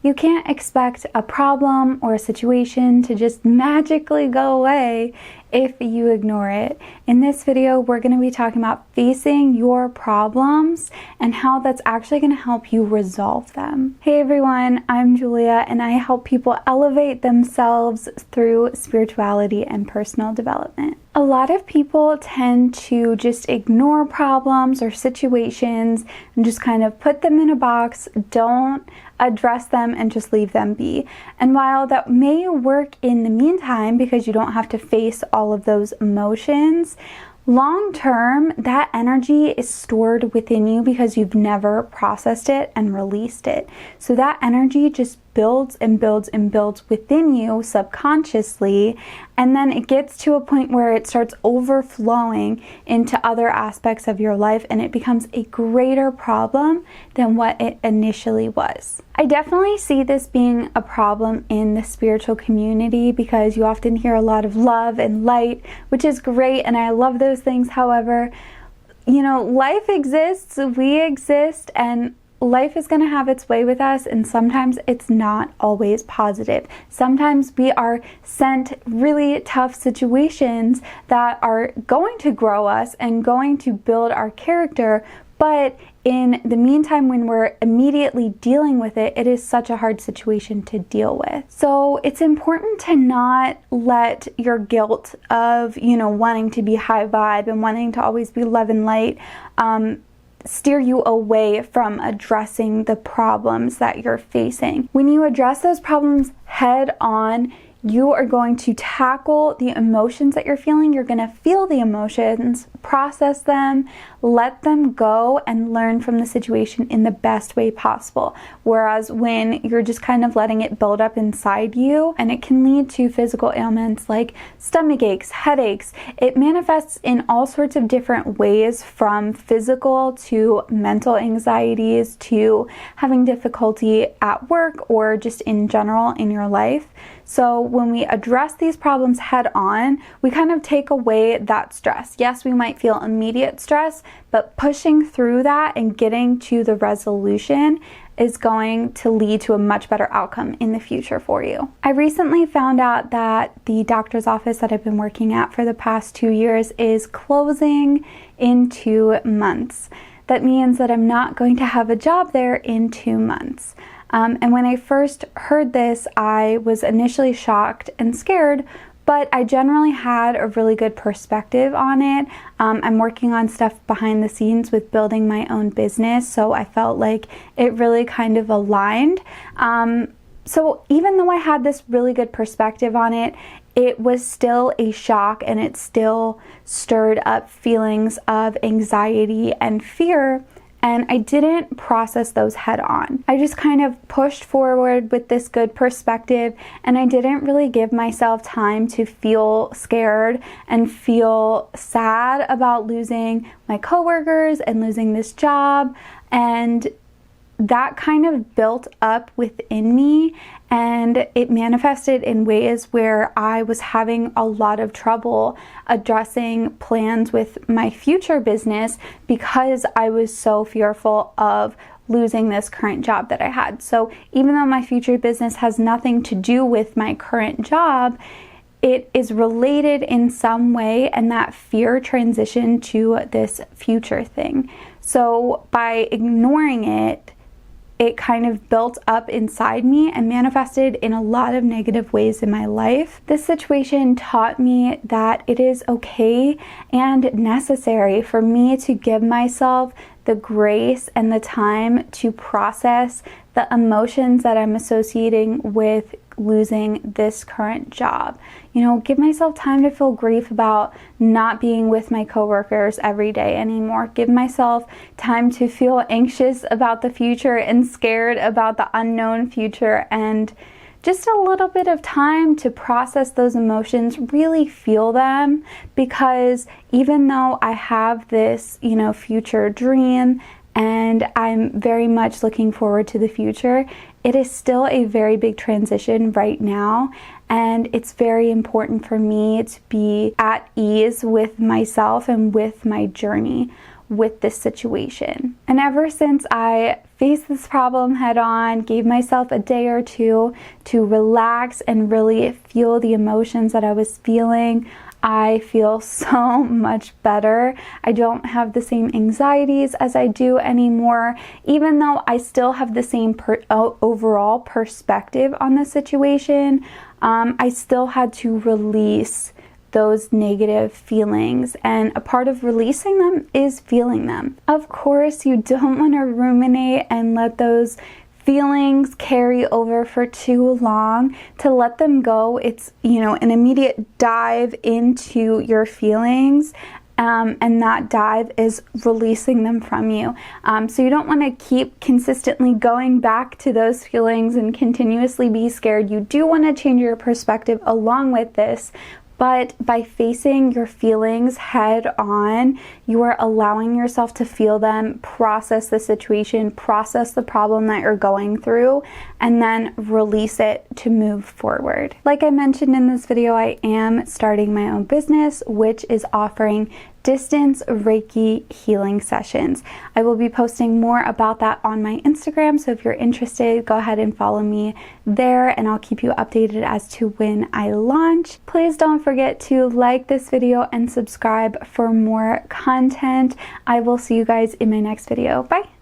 You can't expect a problem or a situation to just magically go away if you ignore it. In this video, we're going to be talking about facing your problems and how that's actually going to help you resolve them. Hey everyone, I'm Julia and I help people elevate themselves through spirituality and personal development. A lot of people tend to just ignore problems or situations and just kind of put them in a box, don't address them, and just leave them be. And while that may work in the meantime because you don't have to face all of those emotions, long term, that energy is stored within you because you've never processed it and released it. So that energy just builds and builds and builds within you subconsciously, and then it gets to a point where it starts overflowing into other aspects of your life and it becomes a greater problem than what it initially was. I definitely see this being a problem in the spiritual community because you often hear a lot of love and light, which is great, and I love those things. However, you know, life exists, we exist, and life is going to have its way with us, and sometimes it's not always positive. Sometimes we are sent really tough situations that are going to grow us and going to build our character, but in the meantime, when we're immediately dealing with it, it is such a hard situation to deal with. So it's important to not let your guilt of, wanting to be high vibe and wanting to always be love and light, steer you away from addressing the problems that you're facing. When you address those problems head on, you are going to tackle the emotions that you're feeling. You're going to feel the emotions, process them, let them go, and learn from the situation in the best way possible. Whereas when you're just kind of letting it build up inside you, and it can lead to physical ailments like stomach aches, headaches. It manifests in all sorts of different ways, from physical to mental anxieties to having difficulty at work or just in general in your life. So when we address these problems head on, we kind of take away that stress. Yes, we might feel immediate stress, but pushing through that and getting to the resolution is going to lead to a much better outcome in the future for you. I recently found out that the doctor's office that I've been working at for the past 2 years is closing in 2 months. That means that I'm not going to have a job there in 2 months. And when I first heard this, I was initially shocked and scared, but I generally had a really good perspective on it. I'm working on stuff behind the scenes with building my own business, so I felt like it really kind of aligned. So even though I had this really good perspective on it, it was still a shock, and it still stirred up feelings of anxiety and fear. And I didn't process those head on. I just kind of pushed forward with this good perspective, and I didn't really give myself time to feel scared and feel sad about losing my coworkers and losing this job. And that kind of built up within me, and it manifested in ways where I was having a lot of trouble addressing plans with my future business because I was so fearful of losing this current job that I had. So even though my future business has nothing to do with my current job, it is related in some way, and that fear transitioned to this future thing. So by ignoring it, it kind of built up inside me and manifested in a lot of negative ways in my life. This situation taught me that it is okay and necessary for me to give myself the grace and the time to process the emotions that I'm associating with losing this current job. Give myself time to feel grief about not being with my coworkers every day anymore. Give myself time to feel anxious about the future and scared about the unknown future, and just a little bit of time to process those emotions, really feel them, because even though I have this, future dream and I'm very much looking forward to the future, it is still a very big transition right now, and it's very important for me to be at ease with myself and with my journey. with this situation. And ever since I faced this problem head on, gave myself a day or two to relax and really feel the emotions that I was feeling, I feel so much better. I don't have the same anxieties as I do anymore, even though I still have the same overall perspective on the situation. I still had to release those negative feelings, and a part of releasing them is feeling them. Of course, you don't want to ruminate and let those feelings carry over for too long. To let them go, it's, an immediate dive into your feelings, and that dive is releasing them from you. So you don't want to keep consistently going back to those feelings and continuously be scared. You do want to change your perspective along with this. But by facing your feelings head on, you are allowing yourself to feel them, process the situation, process the problem that you're going through, and then release it to move forward. Like I mentioned in this video, I am starting my own business, which is offering distance Reiki healing sessions. I will be posting more about that on my Instagram, so if you're interested, go ahead and follow me there, and I'll keep you updated as to when I launch. Please don't forget to like this video and subscribe for more content. I will see you guys in my next video. Bye!